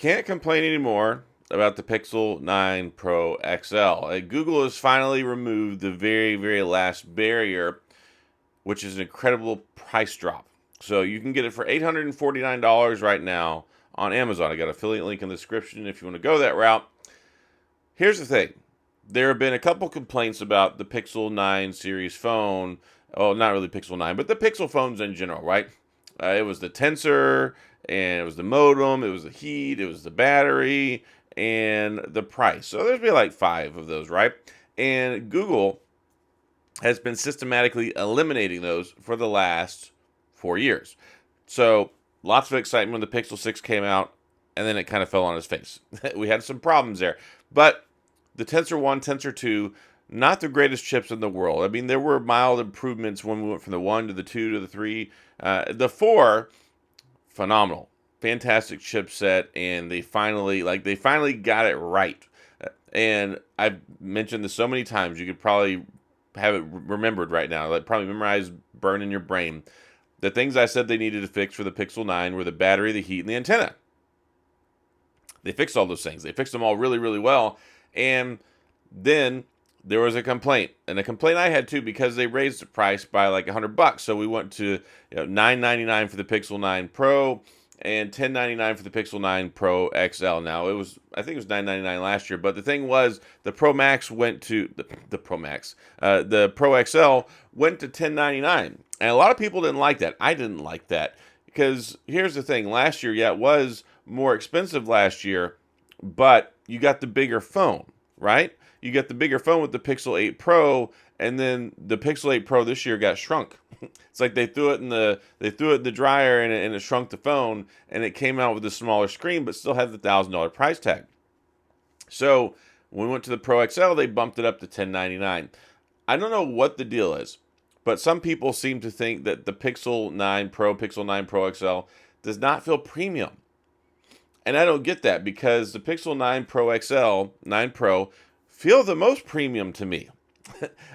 can't complain anymore about the Pixel 9 Pro XL. Google has finally removed the very, very last barrier, which is an incredible price drop. So you can get it for $849 right now on Amazon. I got an affiliate link in the description if you want to go that route. Here's the thing. There have been a couple complaints about the Pixel 9 series phone. Oh, not really Pixel 9, but the Pixel phones in general, right? It was the tensor, and it was the modem, it was the heat, it was the battery, and the price. So there's been like 5 of those, right? And Google has been systematically eliminating those for the last 4 years. So lots of excitement when the Pixel 6 came out, and then it kind of fell on its face. We had some problems there. But the Tensor 1, Tensor 2, not the greatest chips in the world. I mean, there were mild improvements when we went from the 1 to the 2 to the 3. The 4, phenomenal. Fantastic chipset, and they finally got it right. And I've mentioned this so many times, you could probably have it remembered right now, like probably memorized, burn in your brain. The things I said they needed to fix for the Pixel 9 were the battery, the heat, and the antenna. They fixed all those things. They fixed them all really, really well. And then there was a complaint, and a complaint I had too, because they raised the price by like $100. So we went to $999 for the Pixel 9 Pro and $1099 for the Pixel 9 Pro XL. Now I think it was $999 last year, but the thing was the Pro Max went to the Pro Max, the Pro XL went to $1099, and a lot of people didn't like that. I didn't like that because here's the thing: last year, yeah, it was more expensive last year, but you got the bigger phone, right? You got the bigger phone with the Pixel 8 Pro, and then the Pixel 8 Pro this year got shrunk. It's like they threw it in the dryer and it shrunk the phone, and it came out with a smaller screen, but still had the $1,000 price tag. So when we went to the Pro XL, they bumped it up to $1099. I don't know what the deal is, but some people seem to think that the Pixel 9 Pro, Pixel 9 Pro XL does not feel premium. And I don't get that because the Pixel 9 Pro XL, 9 Pro, feel the most premium to me.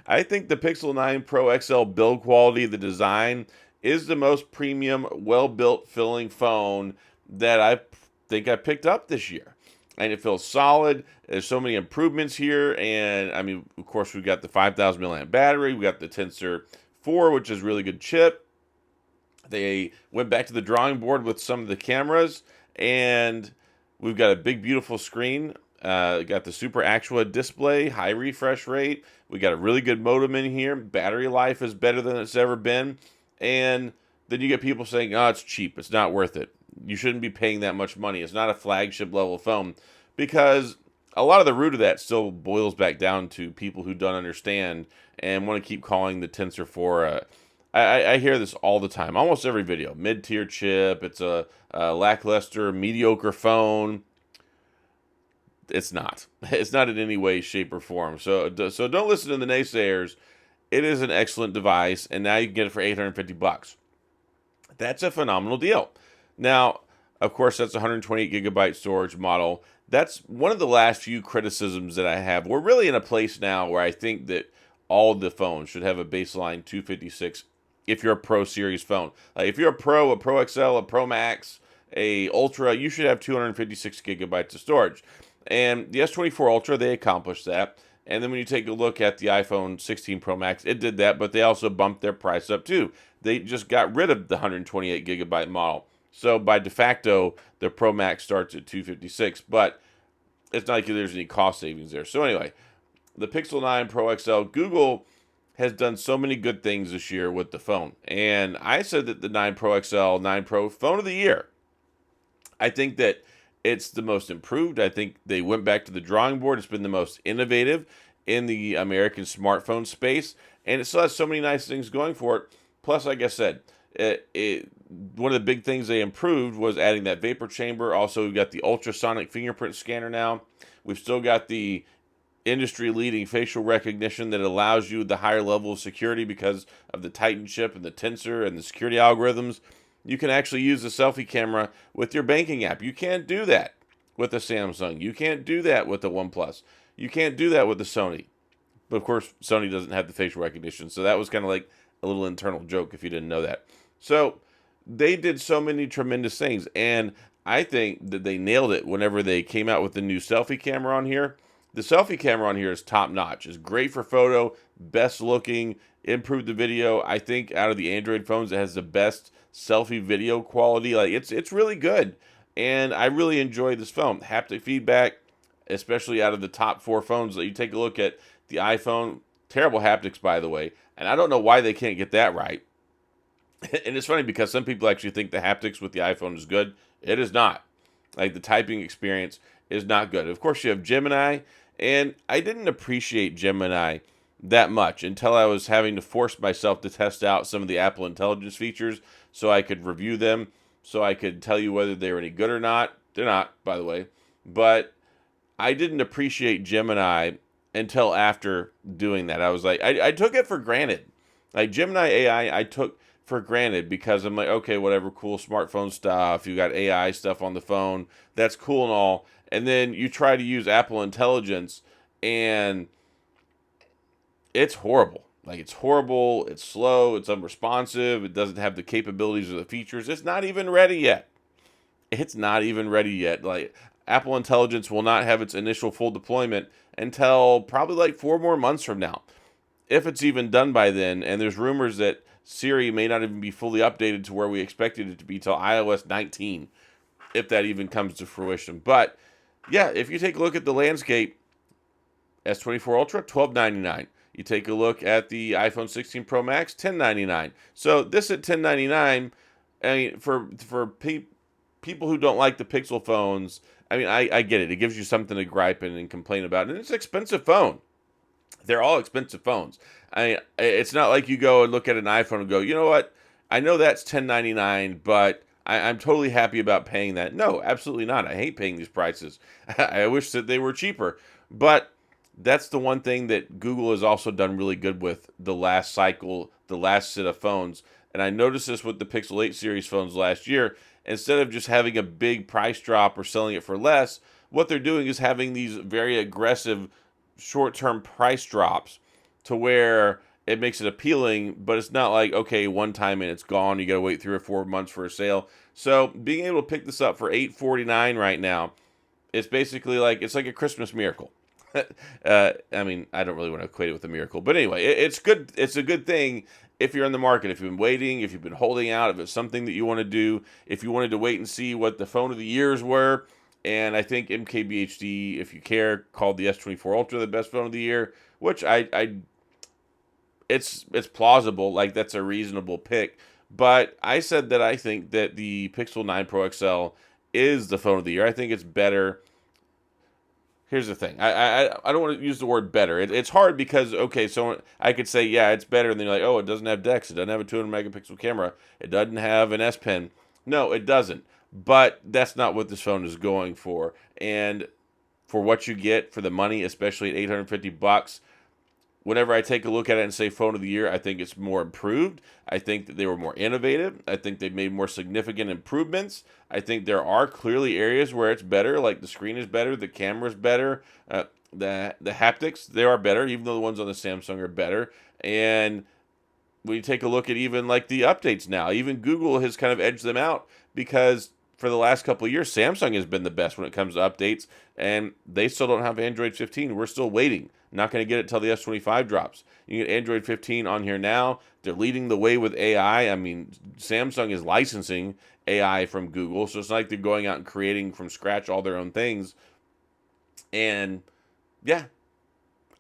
I think the Pixel 9 Pro XL build quality, the design, is the most premium, well-built, feeling phone that I think I picked up this year. And it feels solid. There's so many improvements here. And, I mean, of course, we've got the 5,000 milliamp battery. We got the Tensor 4, which is a really good chip. They went back to the drawing board with some of the cameras. And we've got a big, beautiful screen. Got the Super AQUA display, high refresh rate. We got a really good modem in here. Battery life is better than it's ever been. And then you get people saying, oh, it's cheap. It's not worth it. You shouldn't be paying that much money. It's not a flagship level phone. Because a lot of the root of that still boils back down to people who don't understand and want to keep calling the Tensor 4 I hear this all the time, almost every video. Mid-tier chip, it's a lackluster, mediocre phone. It's not. It's not in any way, shape, or form. So don't listen to the naysayers. It is an excellent device, and now you can get it for $850. That's a phenomenal deal. Now, of course, that's a 128 gigabyte storage model. That's one of the last few criticisms that I have. We're really in a place now where I think that all of the phones should have a baseline 256 if you're a Pro Series phone. Like if you're a Pro XL, a Pro Max, a Ultra, you should have 256 gigabytes of storage. And the S24 Ultra, they accomplished that. And then when you take a look at the iPhone 16 Pro Max, it did that, but they also bumped their price up too. They just got rid of the 128 gigabyte model. So by de facto, the Pro Max starts at 256, but it's not like there's any cost savings there. So anyway, the Pixel 9 Pro XL, Google has done so many good things this year with the phone. And I said that the 9 Pro XL, 9 Pro, phone of the year. I think that it's the most improved. I think they went back to the drawing board. It's been the most innovative in the American smartphone space. And it still has so many nice things going for it. Plus, like I said, one of the big things they improved was adding that vapor chamber. Also, we've got the ultrasonic fingerprint scanner now. We've still got the industry-leading facial recognition that allows you the higher level of security because of the Titan chip and the Tensor and the security algorithms. You can actually use the selfie camera with your banking app. You can't do that with the Samsung. You can't do that with the OnePlus. You can't do that with the Sony. But of course, Sony doesn't have the facial recognition, so that was kind of like a little internal joke if you didn't know that. So they did so many tremendous things, and I think that they nailed it whenever they came out with the new selfie camera on here. The selfie camera on here is top notch. It's great for photo, best looking, improved the video. I think out of the Android phones, it has the best selfie video quality. Like it's really good, and I really enjoy this phone. Haptic feedback, especially out of the top 4 phones that you take a look at. The iPhone, terrible haptics by the way, and I don't know why they can't get that right. And it's funny because some people actually think the haptics with the iPhone is good. It is not. Like the typing experience is not good. Of course, you have Gemini, and I didn't appreciate Gemini that much until I was having to force myself to test out some of the Apple Intelligence features so I could review them, so I could tell you whether they were any good or not. They're not, by the way. But I didn't appreciate Gemini until after doing that. I was like, I took it for granted. Like Gemini AI, I took for granted because I'm like, okay, whatever, cool smartphone stuff. You got AI stuff on the phone. That's cool and all. And then you try to use Apple Intelligence and it's horrible. Like it's horrible. It's slow. It's unresponsive. It doesn't have the capabilities or the features. It's not even ready yet. It's not even ready yet. Like Apple Intelligence will not have its initial full deployment until probably like 4 more months from now, if it's even done by then. And there's rumors that Siri may not even be fully updated to where we expected it to be till iOS 19, if that even comes to fruition. But yeah, if you take a look at the landscape, S24 Ultra, $12.99. You take a look at the iPhone 16 Pro Max, $10.99. So this at $10.99, I mean, for people who don't like the Pixel phones, I mean, I get it. It gives you something to gripe and complain about, and it's an expensive phone. They're all expensive phones. It's not like you go and look at an iPhone and go, you know what? I know that's $10.99, but I'm totally happy about paying that. No, absolutely not. I hate paying these prices. I wish that they were cheaper. But that's the one thing that Google has also done really good with the last cycle, the last set of phones. And I noticed this with the Pixel 8 series phones last year. Instead of just having a big price drop or selling it for less, what they're doing is having these very aggressive short-term price drops to where it makes it appealing, but it's not like, okay, one time and it's gone. You got to wait 3 or 4 months for a sale. So being able to pick this up for $8.49 right now, it's basically like, it's like a Christmas miracle. I mean, I don't really want to equate it with a miracle, but anyway, it's good. It's a good thing if you're in the market, if you've been waiting, if you've been holding out, if it's something that you want to do, if you wanted to wait and see what the phone of the years were. And I think MKBHD, if you care, called the S24 Ultra the best phone of the year, which it's plausible, like that's a reasonable pick. But I said that I think that the Pixel 9 Pro XL is the phone of the year. I think it's better. Here's the thing. I don't want to use the word better. It's hard because, okay, so I could say, yeah, it's better. And then you're like, oh, it doesn't have DeX. It doesn't have a 200 megapixel camera. It doesn't have an S Pen. No, it doesn't. But that's not what this phone is going for. And for what you get for the money, especially at $850, whenever I take a look at it and say phone of the year, I think it's more improved. I think that they were more innovative. I think they made more significant improvements. I think there are clearly areas where it's better, like the screen is better, the camera is better, the haptics, they are better, even though the ones on the Samsung are better. And when you take a look at even like the updates now, even Google has kind of edged them out because for the last couple of years, Samsung has been the best when it comes to updates, and they still don't have Android 15. We're still waiting. Not going to get it till the S25 drops. You get Android 15 on here now. They're leading the way with AI. I mean, Samsung is licensing AI from Google, so it's not like they're going out and creating from scratch all their own things. And yeah,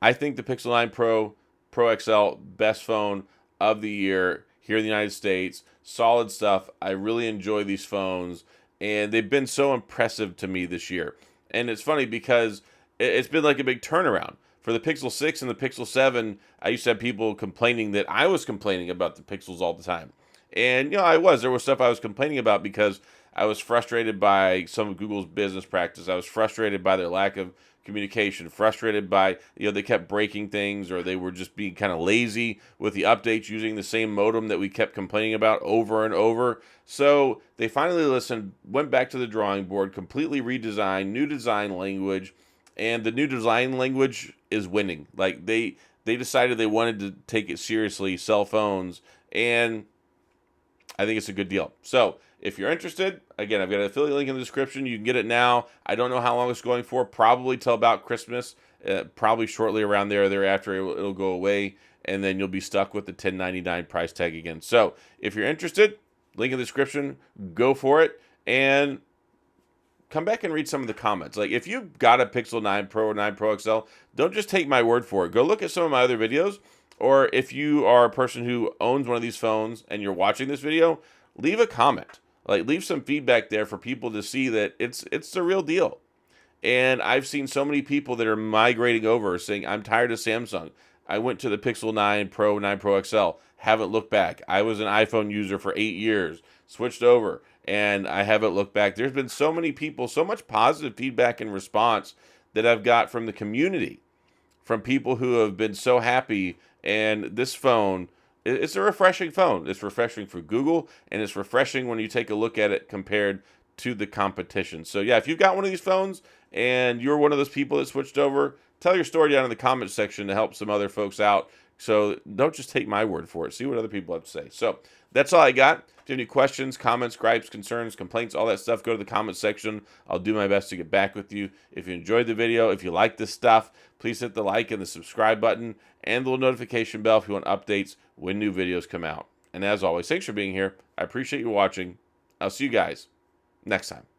I think the Pixel 9 Pro XL, best phone of the year here in the United States. Solid stuff. I really enjoy these phones, and they've been so impressive to me this year. And it's funny because it's been like a big turnaround. For the Pixel 6 and the Pixel 7, I used to have people complaining that I was complaining about the Pixels all the time. And, you know, I was. There was stuff I was complaining about because I was frustrated by some of Google's business practice. I was frustrated by their lack of communication, frustrated by, you know, they kept breaking things or they were just being kind of lazy with the updates using the same modem that we kept complaining about over and over. So they finally listened, went back to the drawing board, completely redesigned, new design language, and the new design language is winning. Like they decided they wanted to take it seriously, sell phones, and I think it's a good deal. So if you're interested, again, I've got an affiliate link in the description. You can get it now. I don't know how long it's going for. Probably till about Christmas. Probably shortly around there or thereafter, it'll go away, and then you'll be stuck with the $10.99 price tag again. So if you're interested, link in the description. Go for it, and come back and read some of the comments. Like, if you got a Pixel 9 Pro or 9 Pro XL, don't just take my word for it. Go look at some of my other videos. Or if you are a person who owns one of these phones and you're watching this video, leave a comment. Like, leave some feedback there for people to see that it's the real deal. And I've seen so many people that are migrating over saying, I'm tired of Samsung. I went to the Pixel 9 Pro, 9 Pro XL, haven't looked back. I was an iPhone user for 8 years, switched over, and I haven't looked back. There's been so many people, so much positive feedback and response that I've got from the community, from people who have been so happy. And this phone, it's a refreshing phone. It's refreshing for Google, and it's refreshing when you take a look at it compared to the competition. So yeah, if you've got one of these phones and you're one of those people that switched over, tell your story down in the comments section to help some other folks out. So don't just take my word for it. See what other people have to say. So that's all I got. If you have any questions, comments, gripes, concerns, complaints, all that stuff, go to the comments section. I'll do my best to get back with you. If you enjoyed the video, if you like this stuff, please hit the like and the subscribe button and the little notification bell if you want updates when new videos come out. And as always, thanks for being here. I appreciate you watching. I'll see you guys next time.